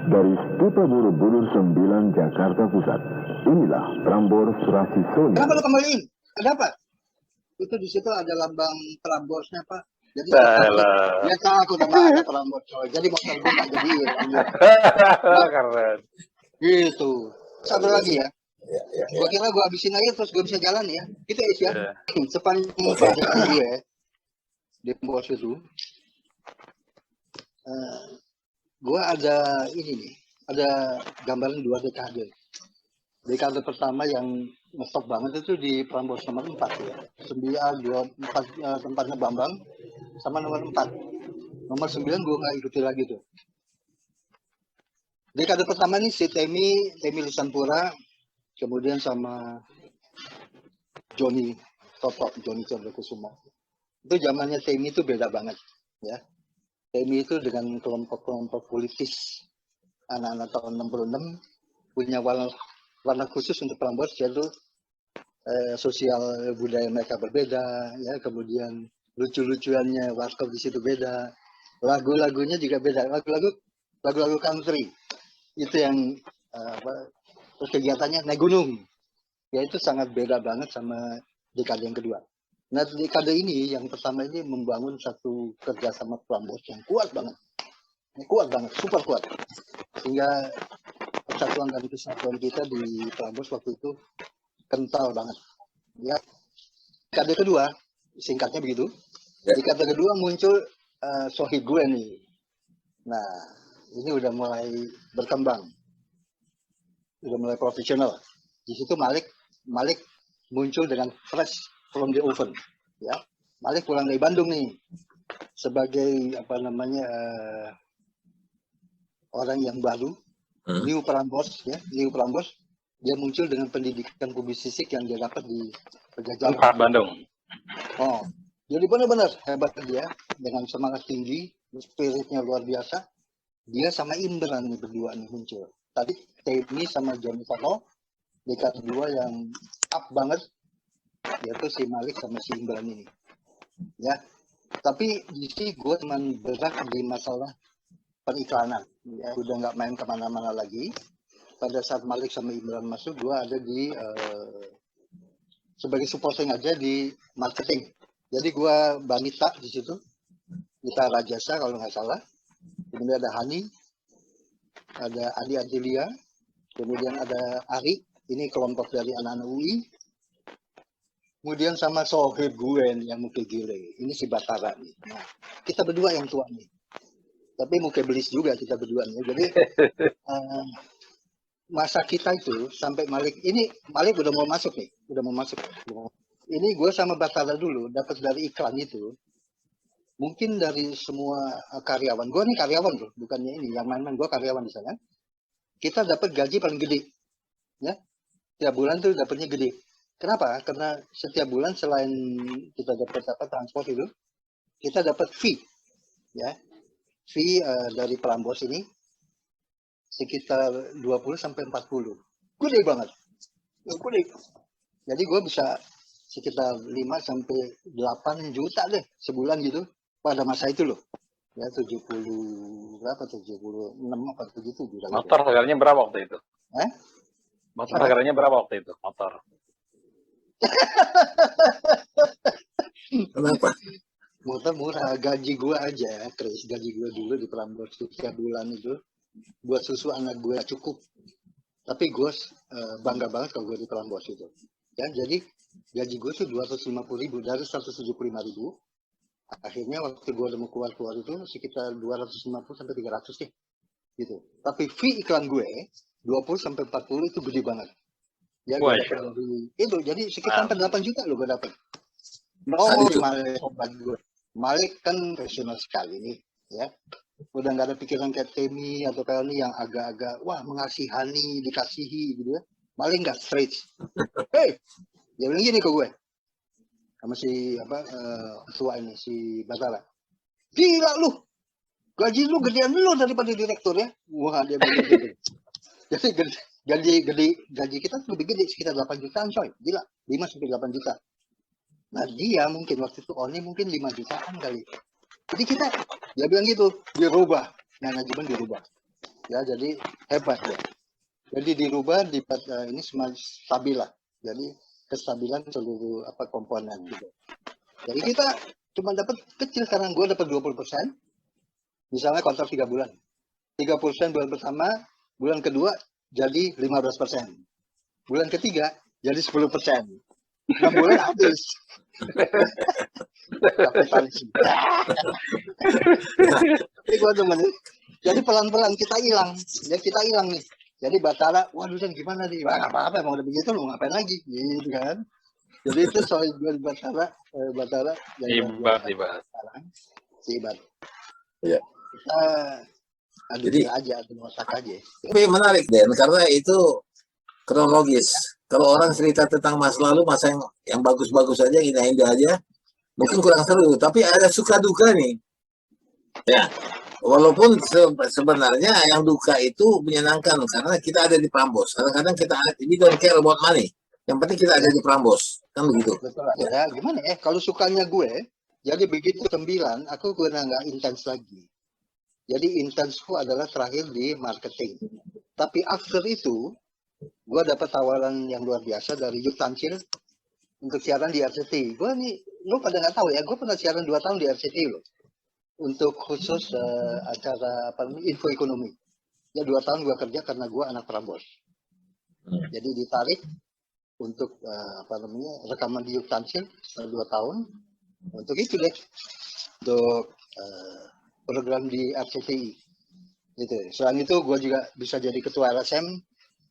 Dari Stupa Borobudur 9 Jakarta Pusat, inilah Prambors Rasi Sony. Kenapa lu kembaliin? Ada apa? Itu di situ ada lambang Pramborsnya, Pak. Jadi dia takut sama ada Prambors, coy. Jadi motor gue nggak jadi. Keren. Gitu. Satu lagi ya. Gua kira gue habisin aja terus gue bisa jalan ya. Itu ya. Sepanjang perjalanan gue di bos itu, gue ada ini nih, ada gambaran 2 dekade. Dekade pertama yang ngetop banget itu di Prambors nomor 4 ya. 9, 2, 4 tempatnya Bambang sama nomor 4. Nomor 9 gue nggak ikuti lagi tuh. Dekade pertama nih si Temi Lisanpura, kemudian sama Joni Chandrokusuma. Itu zamannya Temi itu beda banget ya. Temi itu dengan kelompok-kelompok politis anak-anak tahun 66 punya warna khusus untuk Prambors, yaitu sosial budaya mereka berbeda ya, kemudian lucu-lucuannya warkop di situ beda, lagu-lagunya juga beda, lagu-lagu country itu yang terus kegiatannya naik gunung ya, itu sangat beda banget sama dekade yang kedua. Nah, dekade ini yang pertama ini membangun satu kerjasama Prambors yang kuat banget, super kuat, sehingga persatuan dan kesatuan kita di Prambors waktu itu kental banget ya. Dekade kedua singkatnya begitu. Dekade kedua muncul Sohib gue nih. Nah, ini udah mulai berkembang, udah mulai profesional. Di situ Malik muncul dengan fresh from the oven ya. Malik pulang dari Bandung nih sebagai orang yang baru, new Prambors. Dia muncul dengan pendidikan publisistik yang dia dapat di Pajajaran Bandung. Oh, jadi benar-benar hebat dia, dengan semangat tinggi, spiritnya luar biasa. Dia sama Imran nih berdua nih muncul. Tadi Temi sama Johnny Sano, dekade 2 yang up banget, yaitu si Malik sama si Imran ini. Ya, tapi di sini gue cuman berat di masalah periklanan. Ya, udah nggak main kemana-mana lagi. Pada saat Malik sama Imran masuk, gue ada di sebagai supporting aja di marketing. Jadi gue Banita di situ, kita Rajasa kalau nggak salah. Kemudian ada Hani, ada Adi Antilia, kemudian ada Ari, ini kelompok dari anak-anak UI. Kemudian sama Sohib gue yang Muke Gile, ini si Batara nih. Nah, kita berdua yang tua nih. Tapi Muke Belis juga kita berdua nih. Jadi masa kita itu sampai Malik udah mau masuk nih, Ini gue sama Batara dulu dapat dari iklan itu. Mungkin dari semua karyawan, gue nih karyawan loh, bukannya ini yang main-main, gue karyawan di sana. Kita dapat gaji paling gede, ya. Tiap bulan tuh dapatnya gede. Kenapa? Karena setiap bulan selain kita dapat transport itu, kita dapat fee, ya. Fee dari Prambors ini sekitar 20 sampai 40. Gede banget. Gede. Jadi gue bisa sekitar 5 sampai 8 juta deh sebulan gitu pada masa itu loh. Ya 76 apa 77. Motor harganya berapa waktu itu? Motor harganya berapa waktu itu? Motor. Kenapa? Motor murah, gaji gue aja, Chris, gaji gue dulu di Prambors setiap bulan itu buat susu anak gue cukup. Tapi gue bangga banget kalau gue di Prambors itu. Ya, jadi gaji gue tuh 250.000 dari 175.000. Akhirnya waktu gue udah mau keluar itu sekitar 250 sampai 300 deh. Gitu. Tapi fee iklan gue 20 sampai 40 itu gede banget. Ya, gue dapat itu jadi sekitar 8 juta lo gue dapat. Malik kan profesional sekali nih, ya. Udah nggak ada pikiran kayak Temi atau kayak ini yang agak-agak mengasihani, dikasihi gitu ya. Malik nggak straight. Hey, dia bilang gini ke gue sama si tua ini si Batara. Gila lu, gaji lu gedean lu daripada direktur ya. Wah, dia bilang gitu. Jadi gaji kita lebih gede sekitar 8 jutaan coy. Gila, 5 sampai 8 juta. Nah dia mungkin waktu itu Oni mungkin 5 jutaan kali. Jadi dia bilang gitu, dirubah, manajemen dirubah. Ya, jadi hebat ya. Jadi dirubah ini stabil lah. Jadi kestabilan seluruh komponen gitu. Jadi kita cuma dapat kecil, sekarang gue dapat 20%. Misalnya kontrak 3 bulan. 3% bulan pertama, bulan kedua jadi 15%. Bulan ketiga jadi 10%. 6 bulan habis. Tapi gue temen, jadi pelan-pelan kita hilang. Ya kita hilang nih. Jadi Batara, waduh Dan gimana nih? Wah, apa-apa, emang udah begitu lu ngapain lagi? Gitu kan. Jadi itu soal jual Batara. Ibat. Iya. Kita Jadi aja, otak aja. Tapi menarik Den, karena itu kronologis. Kalau orang cerita tentang masa lalu, masa yang bagus-bagus aja, indah-indah aja, mungkin kurang seru. Tapi ada suka duka nih. Ya, walaupun sebenarnya yang duka itu menyenangkan karena kita ada di Prambors. Kadang-kadang we don't care about money. Yang penting kita ada di Prambors, kan begitu. Betul. Ya, gimana ya? Kalau sukanya gue, jadi begitu 9, aku udah nggak intens lagi. Jadi intensku adalah terakhir di marketing. Tapi after itu, gue dapat tawaran yang luar biasa dari Yuk Tansil untuk siaran di RCTI. Gue nih, lo pada nggak tahu ya, gue pernah siaran 2 tahun di RCTI loh. Untuk khusus acara info ekonomi. Ya 2 tahun gue kerja karena gue anak Prambors. Jadi ditarik untuk rekaman di Yuk Tansil 2 tahun. Untuk itu deh, untuk program di RCTI. Gitu. Selain itu, gue juga bisa jadi ketua LSM,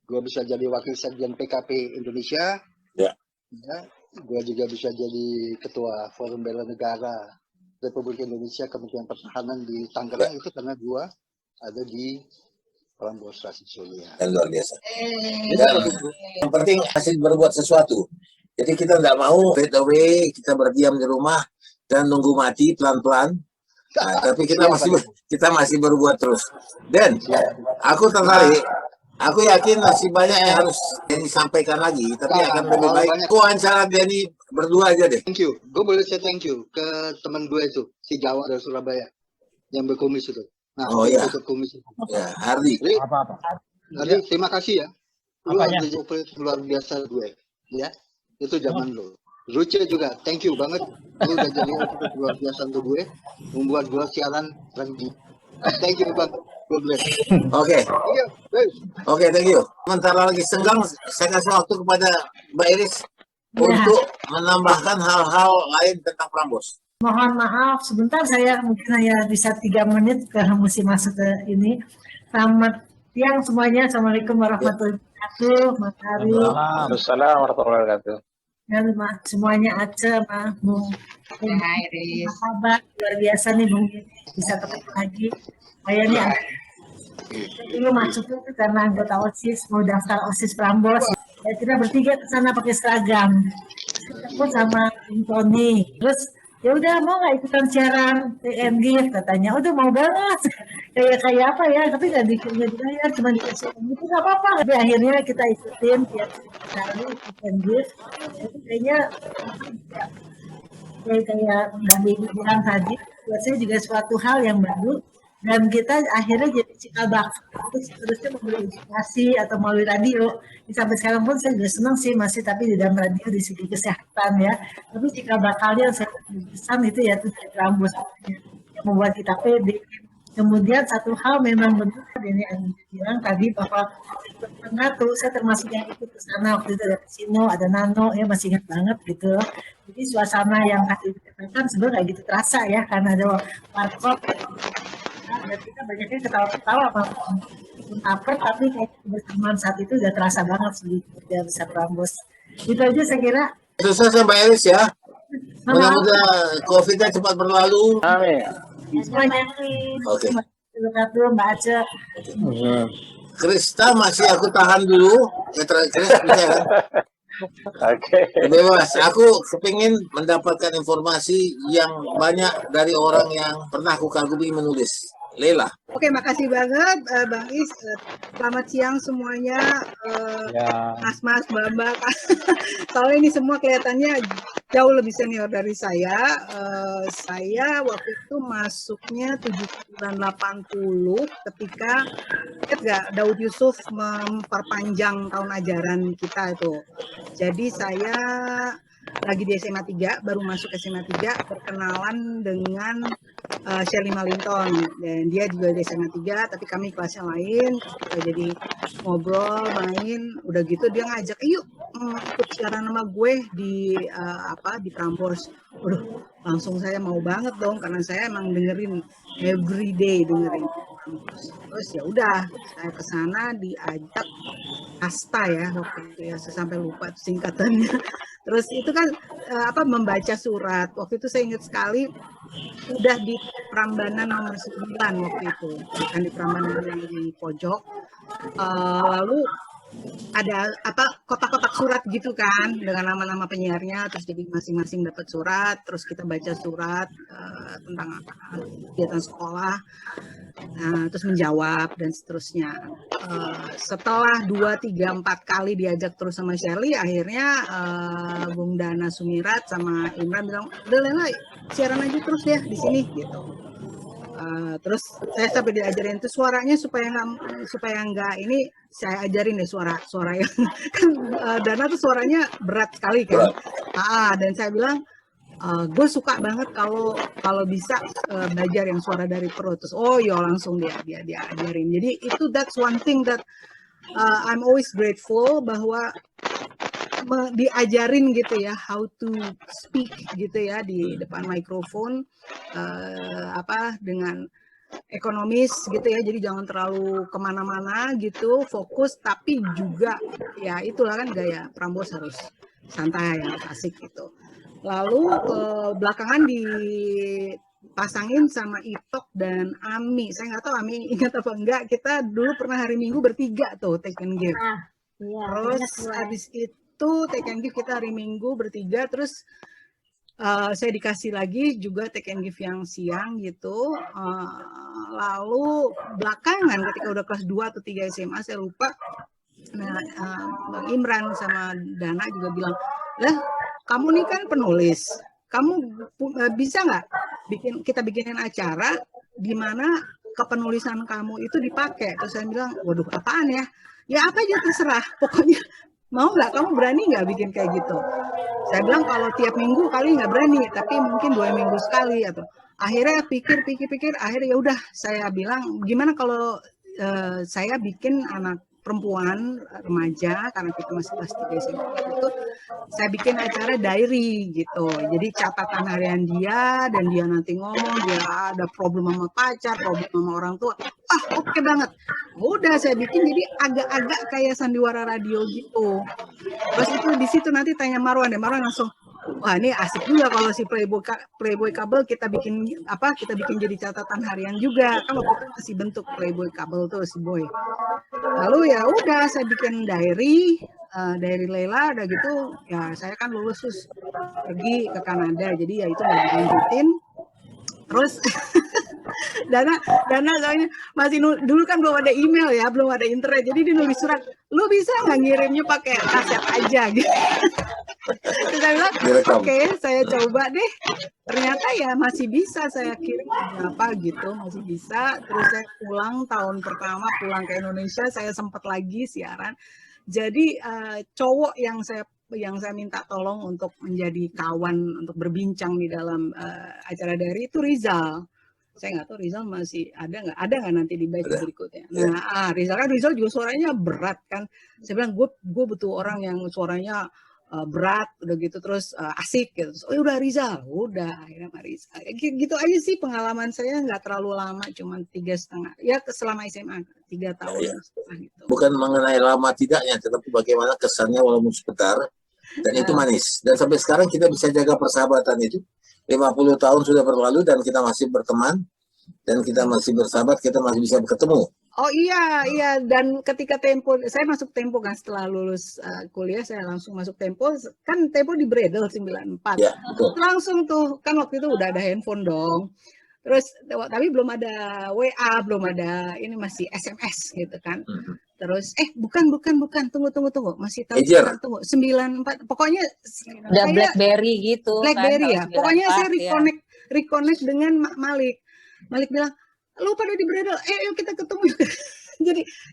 gue bisa jadi wakil sekjen PKP Indonesia, ya, gue juga bisa jadi ketua Forum Bela Negara Republik Indonesia Kementerian Pertahanan di Tangerang, itu karena gue ada di Prambors Rasid Sulia. Luar biasa. Yang penting hasil berbuat sesuatu. Jadi kita nggak mau fade away, kita berdiam di rumah dan nunggu mati pelan-pelan. Nah, tapi kita masih berbuat terus. Dan aku tertarik, aku yakin masih banyak yang harus disampaikan lagi, tapi akan lebih baik aku wawancara Denny berdua aja deh. Thank you. Gue boleh say thank you ke teman gue itu, si Jawa dari Surabaya, yang berkumis itu. Nah, berkumis itu. Ya, Hardi. Hardi, terima kasih ya. Lu luar biasa gue, ya. Itu zaman lo. Ruce juga, thank you banget. Lu udah jadi luar biasa untuk gue, membuat gue siaran lagi. Thank you banget. Oke, thank you. Sementara lagi senggang, saya kasih waktu kepada Mbak Iris untuk menambahkan hal-hal lain tentang Prambors. Mohon maaf, sebentar saya mungkin hanya bisa 3 menit karena mesti masuk ke ini. Selamat siang semuanya. Assalamualaikum warahmatullahi wabarakatuh. Mas Ari. Waalaikumsalam warahmatullahi wabarakatuh. Dan semuanya Ace, Bung. Hai, Riz. Kabar luar biasa nih, Bung. Bisa ketemu lagi. Saya nih ini masuknya karena anggota OSIS, mau daftar OSIS Prambors. Kita bertiga ke sana pakai seragam. Ketemu sama Tony. Terus ya udah mau nggak ikutan siaran TNG, katanya udah mau banget. kayak apa ya, tapi nggak dibayar, cuma dikasih itu nggak apa-apa. Tapi akhirnya kita ikutin tiap kali TNG. Itu kayaknya kayak Mbak Dewi bilang tadi, buat saya juga suatu hal yang baru. Dan kita akhirnya jadi cikal bakal, terusnya memberi edukasi atau melalui radio. Sampai sekarang pun saya juga senang sih masih, tapi di dalam radio di segi kesehatan ya. Tapi cikal bakalnya yang saya pesan itu ya itu dari Prambors yang membuat kita pede. Kemudian satu hal memang benar ini yang bilang tadi bahwa pernah tuh saya termasuk yang ikut ke sana waktu itu ada Sino, ada Nano ya, masih ingat banget gitu. Jadi suasana yang tadi dikatakan sebenarnya kayak gitu terasa ya, karena ada warkop. Dan kita banyaknya ketawa-ketawa maupun taper, tapi kayak kebersamaan saat itu udah terasa banget sih dia bisa Prambors. Itu aja saya kira. Sukses ya Mbak Iris ya. Mudah-mudahan COVID-nya cepat berlalu. Amin. Semuanya. Oke. Terima kasih Mbak Ace. Krista masih aku tahan dulu. Kris bisa kan? Oke. Bebas. Aku kepingin mendapatkan informasi yang banyak dari orang yang pernah aku kagumi menulis. Lela. Oke, makasih banget Bang Is. Selamat siang semuanya, Ya. Mas, Mbak. Soalnya ini semua kelihatannya jauh lebih senior dari saya. Saya waktu itu masuknya 7980 ketika Daud Yusuf memperpanjang tahun ajaran kita itu. Jadi saya lagi di SMA 3, baru masuk SMA 3, berkenalan dengan Shirley Malinton, dan dia juga di SMA 3, tapi kami kelasnya lain. Kita jadi ngobrol, main, udah gitu dia ngajak, yuk ikut siaran sama gue di di Prambors. Waduh, langsung saya mau banget dong, karena saya emang dengerin everyday dengerin Prambors. Terus ya udah, saya kesana diajak Asta ya waktu itu ya, saya sampai lupa singkatannya. Terus itu kan membaca surat. Waktu itu saya ingat sekali, udah di Prambanan nomor 9 waktu itu, bukan di Prambanan yang di pojok. Lalu ada kotak-kotak surat gitu kan dengan nama-nama penyiarnya, terus jadi masing-masing dapat surat, terus kita baca surat tentang kegiatan sekolah, terus menjawab dan seterusnya. Setelah 2, 3, 4 kali diajak terus sama Shirley, akhirnya Bung Dana Sumirat sama Imran bilang, udah Lela, siaran aja terus ya di sini gitu. Terus saya sampai diajarin itu suaranya supaya nggak ini, saya ajarin deh suara yang kan Dana tuh suaranya berat sekali kan. Dan saya bilang gue suka banget kalau bisa belajar yang suara dari perut. Terus langsung dia ajarin. Jadi itu that's one thing that I'm always grateful, bahwa diajarin gitu ya, how to speak gitu ya di depan mikrofon, dengan ekonomis gitu ya, jadi jangan terlalu kemana-mana gitu, fokus, tapi juga ya itulah kan gaya Prambors, harus santai, harus asik gitu. Lalu belakangan dipasangin sama Itok dan Ami, saya nggak tahu Ami ingat apa enggak, kita dulu pernah hari Minggu bertiga tuh take and give. Iya, Terus habis itu take and give kita hari Minggu bertiga, terus saya dikasih lagi juga take and give yang siang gitu. Lalu belakangan ketika udah kelas 2 atau 3 SMA, saya lupa, Bang Imran sama Dana juga bilang, lah kamu nih kan penulis, kamu bisa nggak kita bikinin acara di mana kepenulisan kamu itu dipakai? Terus saya bilang, waduh apaan ya? Ya apa aja terserah, pokoknya mau nggak, kamu berani nggak bikin kayak gitu? Saya bilang kalau tiap minggu kali nggak berani, tapi mungkin 2 minggu sekali. Atau akhirnya pikir, akhirnya ya udah saya bilang, gimana kalau saya bikin anak perempuan remaja, karena kita masih kelas 3 SMA itu, saya bikin acara diary gitu. Jadi catatan harian dia, dan dia nanti ngomong dia ada problem sama pacar, problem sama orang tua. Oke banget. Udah saya bikin jadi agak-agak kayak sandiwara radio gitu. Terus itu di situ nanti tanya Marwan, dan Marwan langsung, wah ini asik juga kalau si Playboy Kabel kita bikin jadi catatan harian juga. Kan waktu itu masih bentuk Playboy Kabel tuh si Boy. Lalu ya udah saya bikin diary Lela, udah gitu ya saya kan lulus terus pergi ke Kanada, jadi ya itu nggak dilanjutin. Terus Dana soalnya masih dulu kan belum ada email ya, belum ada internet, jadi dia nulis surat, lu bisa nggak ngirimnya pakai kaset aja gitu. Terus saya bilang oke, saya coba deh. Ternyata ya masih bisa saya kirim berapa gitu, masih bisa. Terus saya pulang tahun pertama pulang ke Indonesia, saya sempat lagi siaran. Jadi cowok yang saya minta tolong untuk menjadi kawan untuk berbincang di dalam acara dari itu Rizal. Saya nggak tahu Rizal masih ada nggak nanti di batch berikutnya. Nah, Rizal juga suaranya berat kan. Saya bilang gue butuh orang yang suaranya berat, udah gitu terus asik gitu. Terus, udah Rizal, udah akhirnya Rizal. Gitu aja sih pengalaman saya, nggak terlalu lama, cuma 3,5 ya selama SMA 3 tahun setengah gitu. Bukan mengenai lama tidaknya, tetapi bagaimana kesannya walaupun sebentar, dan itu manis. Dan sampai sekarang kita bisa jaga persahabatan itu. 50 tahun sudah berlalu dan kita masih berteman, dan kita masih bersahabat, kita masih bisa bertemu. Oh iya, dan ketika saya masuk Tempo kan setelah lulus kuliah, saya langsung masuk Tempo, kan Tempo di Bredel 94. Ya, betul. Langsung tuh, kan waktu itu udah ada handphone dong. Terus tapi belum ada WA, belum ada, ini masih SMS gitu kan. Terus bukan, tunggu, masih tahu, tunggu 94, pokoknya Udah BlackBerry gitu BlackBerry kan, ya. Pokoknya saya tahun 94, reconnect dengan Malik. Malik bilang, lu pada di Bredel, yuk kita ketemu.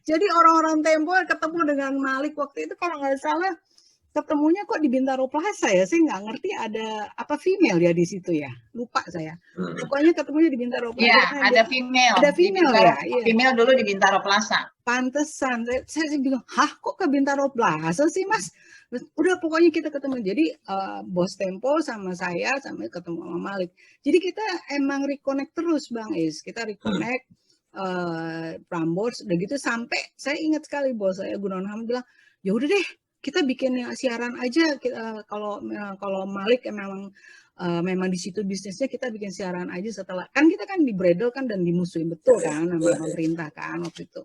jadi orang-orang Tempo ketemu dengan Malik waktu itu kalau nggak salah ketemunya kok di Bintaro Plaza ya, saya nggak ngerti ada apa female ya di situ ya, lupa saya. Pokoknya ketemunya di Bintaro Plaza. Iya, ada female. Ada female ya. Iya. Female dulu di Bintaro Plaza. Pantesan, saya bilang, kok ke Bintaro Plaza sih mas? Udah pokoknya kita ketemu. Jadi bos Tempo sama saya sampai ketemu sama Malik. Jadi kita emang reconnect terus Bang Is. Kita reconnect Prambors, udah gitu sampai saya ingat sekali bos saya Gunawan Ham bilang, ya udah deh kita bikin siaran aja. Kalau Malik memang di situ bisnisnya, kita bikin siaran aja setelah kan kita kan di Bredel kan dan dimusuhin betul kan sama pemerintah kan waktu itu.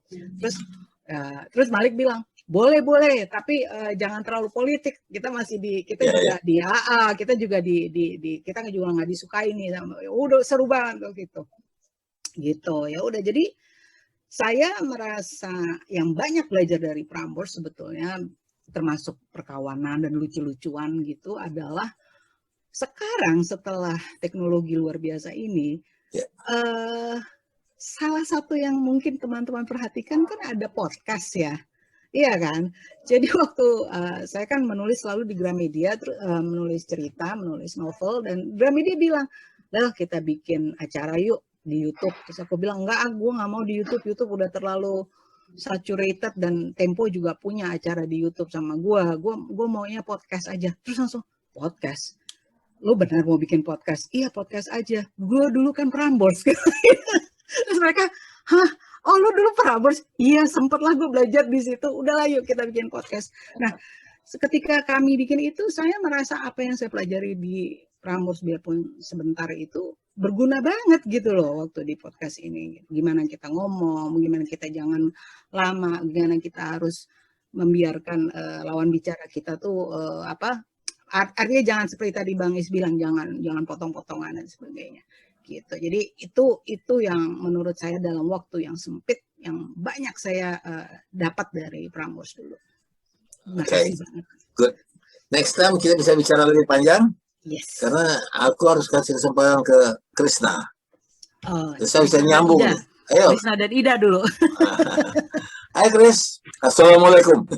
Terus Malik bilang boleh tapi jangan terlalu politik, kita masih juga di AA, kita juga kita juga nggak disukai nih, udah seru banget gitu ya udah. Jadi saya merasa yang banyak belajar dari Prambors sebetulnya, termasuk perkawanan dan lucu-lucuan gitu, adalah sekarang setelah teknologi luar biasa ini, salah satu yang mungkin teman-teman perhatikan kan ada podcast ya, iya kan? Jadi waktu saya kan menulis selalu di Gramedia, menulis cerita, menulis novel, dan Gramedia bilang, lah kita bikin acara yuk di YouTube. Terus aku bilang, enggak, gue nggak mau di YouTube udah terlalu saturated, dan Tempo juga punya acara di YouTube sama gue maunya podcast aja. Terus langsung, podcast? Lo benar mau bikin podcast? Iya podcast aja, gue dulu kan Prambors. Terus mereka, oh lo dulu Prambors? Iya sempet lah gue belajar di situ, udahlah yuk kita bikin podcast. Nah ketika kami bikin itu, saya merasa apa yang saya pelajari di Prambors biarpun sebentar itu berguna banget gitu loh waktu di podcast ini. Gimana kita ngomong, gimana kita jangan lama, gimana kita harus membiarkan lawan bicara kita tuh artinya jangan seperti tadi Bang Is bilang, jangan potong-potongan dan sebagainya gitu. Jadi itu yang menurut saya dalam waktu yang sempit yang banyak saya dapat dari Prambors dulu. Oke, good. Next time kita bisa bicara lebih panjang. Yes. Karena aku harus kasih kesempatan ke Krisna. Terus saya bisa nyambung. Ayo. Krisna dan Ida dulu. Hai Kris. Assalamualaikum.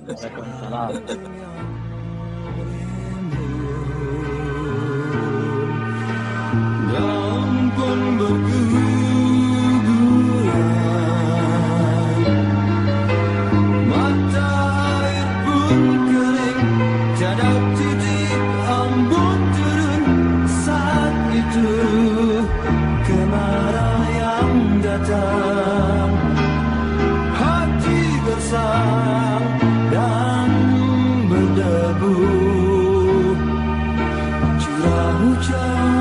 Hati gersang dan berdebu, curah hujan